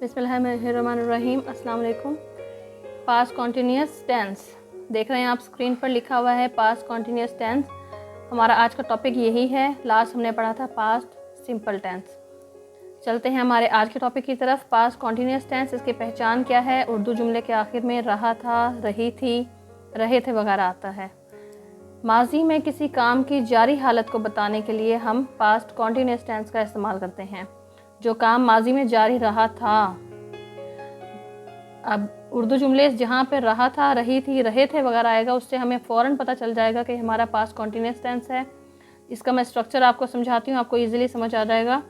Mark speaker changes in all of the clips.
Speaker 1: बिस्मिल्लाहिर्रहमानिर्रहीम। अस्सलाम वालेकुम। पास्ट कॉन्टीन्यूअस टेंस देख रहे हैं आप, स्क्रीन पर लिखा हुआ है पास्ट कॉन्टीन्यूअस टेंस। हमारा आज का टॉपिक यही है। लास्ट हमने पढ़ा था पास्ट सिंपल टेंस। चलते हैं हमारे आज के टॉपिक की तरफ। पास्ट कॉन्टीन्यूअस टेंस, इसकी पहचान क्या है? उर्दू जुमले के आखिर में रहा था, रही थी, रहे थे वगैरह आता है। माजी में किसी काम की जारी हालत को बताने के लिए हम पास्ट कॉन्टीन्यूअस टेंस का इस्तेमाल करते हैं। जो काम माजी में जारी रहा था, अब उर्दू जुमले जहाँ पे रहा था, रही थी, रहे थे वगैरह आएगा, उससे हमें फ़ौरन पता चल जाएगा कि हमारा पास्ट कॉन्टीन्यूअस टेंस है। इसका मैं स्ट्रक्चर आपको समझाती हूँ, आपको इजीली समझ आ जाएगा।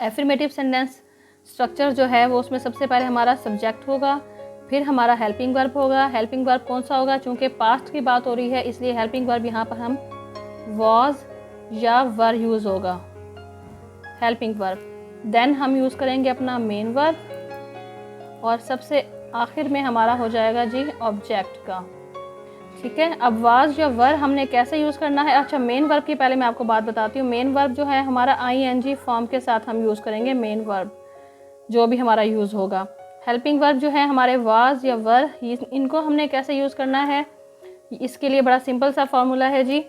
Speaker 1: एफर्मेटिव सेंटेंस स्ट्रक्चर जो है वो, उसमें सबसे पहले हमारा सब्जेक्ट होगा, फिर हमारा हेल्पिंग वर्ब होगा। हेल्पिंग वर्ब कौन सा होगा? चूँकि पास्ट की बात हो रही है इसलिए हेल्पिंग वर्ब यहाँ पर हम वॉज या वर यूज़ होगा, हेल्पिंग वर्ब। देन हम यूज़ करेंगे अपना मेन वर्ब, और सबसे आखिर में हमारा हो जाएगा जी ऑब्जेक्ट का। ठीक है, अब वाज या वर हमने कैसे यूज़ करना है? अच्छा, मेन वर्ब की पहले मैं आपको बात बताती हूँ। मेन वर्ब जो है हमारा ING फॉर्म के साथ हम यूज़ करेंगे मेन वर्ब, जो भी हमारा यूज़ होगा। हेल्पिंग वर्ब जो है हमारे वाज या वर, इनको हमने कैसे यूज़ करना है? इसके लिए बड़ा सिंपल सा फॉर्मूला है जी,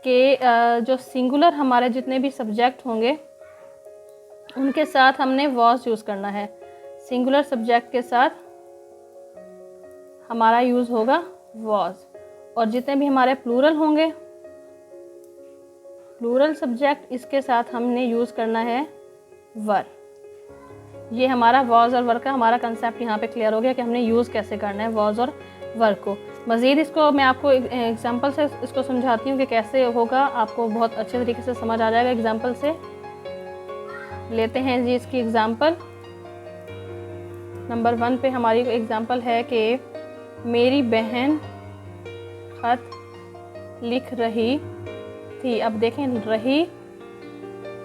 Speaker 1: कि जो सिंगुलर हमारे जितने भी सब्जेक्ट होंगे उनके साथ हमने वॉज यूज़ करना है। सिंगुलर सब्जेक्ट के साथ हमारा यूज़ होगा वॉज, और जितने भी हमारे प्लूरल होंगे, प्लूरल सब्जेक्ट, इसके साथ हमने यूज़ करना है वर। ये हमारा वॉज और वर का हमारा कंसेप्ट यहाँ पे क्लियर हो गया कि हमने यूज़ कैसे करना है वॉज और वर को। मज़ीद इसको मैं आपको एग्जांपल से इसको समझाती हूँ कि कैसे होगा, आपको बहुत अच्छे तरीके से समझ आ जाएगा। एग्जांपल से लेते हैं जी इसकी एग्जांपल। नंबर 1 पे हमारी एग्जांपल है कि मेरी बहन खत लिख रही थी। अब देखें, रही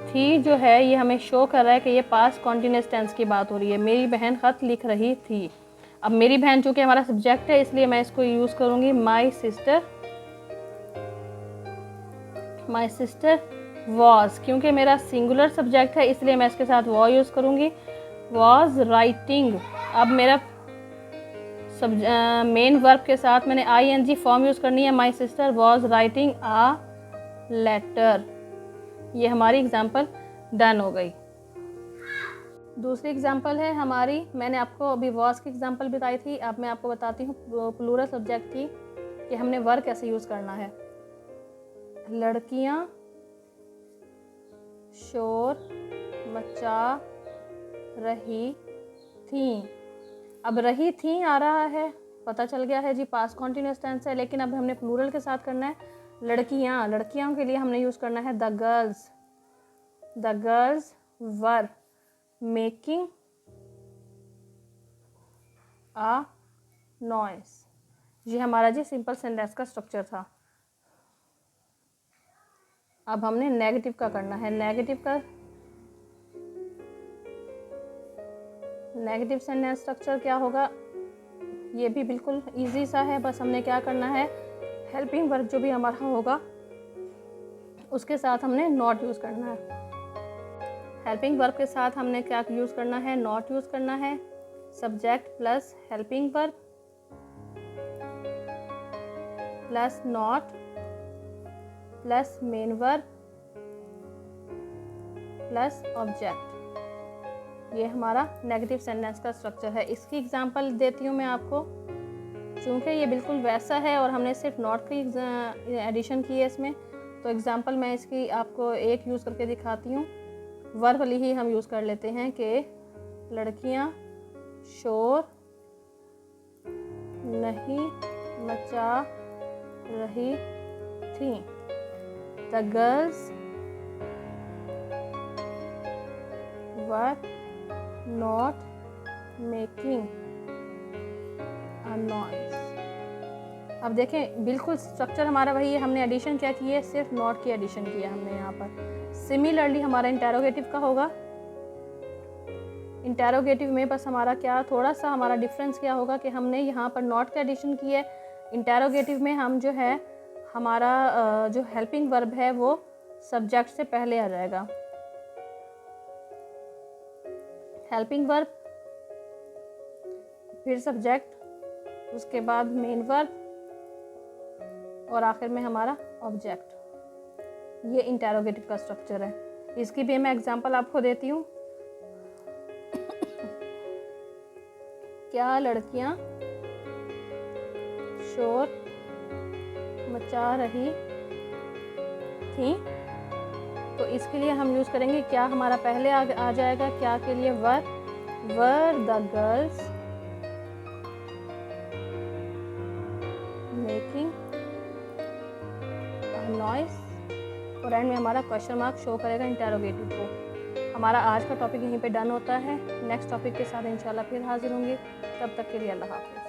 Speaker 1: थी जो है ये हमें शो कर रहा है कि ये पास्ट कॉन्टीन्यूअस टेंस की बात हो रही है। मेरी बहन खत लिख रही थी। अब मेरी बहन चूँकि हमारा सब्जेक्ट है इसलिए मैं इसको यूज़ करूँगी my sister. My sister was, क्योंकि मेरा सिंगुलर सब्जेक्ट है इसलिए मैं इसके साथ वॉ यूज़ करूँगी, वॉज राइटिंग। अब मेरा मेन वर्ब के साथ मैंने ING फॉर्म यूज़ करनी है। My sister was writing a letter. ये हमारी एग्जांपल डन हो गई। दूसरी एग्जांपल है हमारी, मैंने आपको अभी वॉज की एग्जांपल बताई थी, अब मैं आपको बताती हूँ प्लूरल सब्जेक्ट की कि हमने वर्ब कैसे यूज़ करना है। लड़कियाँ शोर मचा रही थीं। अब रही थी आ रहा है, पता चल गया है जी पास्ट कॉन्टीन्यूअस टेंस है, लेकिन अब हमने प्लूरल के साथ करना है लड़कियाँ। लड़कियों के लिए हमने यूज़ करना है the girls. The girls were making a noise. ये हमारा जी सिंपल सेंटेंस का स्ट्रक्चर था। अब हमने नेगेटिव का करना है। नेगेटिव सेंटेंस स्ट्रक्चर क्या होगा? ये भी बिल्कुल इजी सा है, बस हमने क्या करना है, हेल्पिंग वर्ब जो भी हमारा होगा उसके साथ हमने नॉट यूज़ करना है। हेल्पिंग वर्ब के साथ हमने क्या यूज़ करना है? नॉट यूज़ करना है। Subject plus helping verb plus not plus main verb plus object. ये हमारा नेगेटिव सेंटेंस का स्ट्रक्चर है। इसकी एग्जांपल देती हूँ मैं आपको, चूँकि ये बिल्कुल वैसा है और हमने सिर्फ नॉट की एडिशन की है इसमें, तो एग्जांपल मैं इसकी आपको एक यूज़ करके दिखाती हूँ। वर्ब वाली ही हम यूज़ कर लेते हैं कि लड़कियाँ शोर नहीं मचा रही थीं। The girls were not making a noise. अब देखें, बिल्कुल स्ट्रक्चर हमारा वही है, हमने एडिशन क्या की है? सिर्फ नॉट की एडिशन की है हमने यहाँ पर। सिमिलरली हमारा इंटेरोगेटिव का होगा। इंटेरोगेटिव में बस हमारा क्या, थोड़ा सा हमारा डिफरेंस क्या होगा कि हमने यहाँ पर नॉट का एडिशन की है। इंटेरोगेटिव में हम जो है हमारा जो हेल्पिंग वर्ब है वो सब्जेक्ट से पहले आ जाएगा। हेल्पिंग वर्ब फिर सब्जेक्ट, उसके बाद मेन वर्ब और आखिर में हमारा ऑब्जेक्ट। ये इंटेरोगेटिव का स्ट्रक्चर है। इसकी भी मैं एग्जांपल आपको देती हूँ। क्या लड़कियाँ शोर मचा रही थी, तो इसके लिए हम यूज़ करेंगे क्या, हमारा पहले आ जाएगा क्या के लिए, were the girls making noise, और एंड में हमारा क्वेश्चन मार्क शो करेगा इंटेरोगेटिव को। हमारा आज का टॉपिक यहीं पे डन होता है। नेक्स्ट टॉपिक के साथ इंशाल्लाह फिर हाजिर होंगे। तब तक के लिए अल्लाह हाफ़िज़।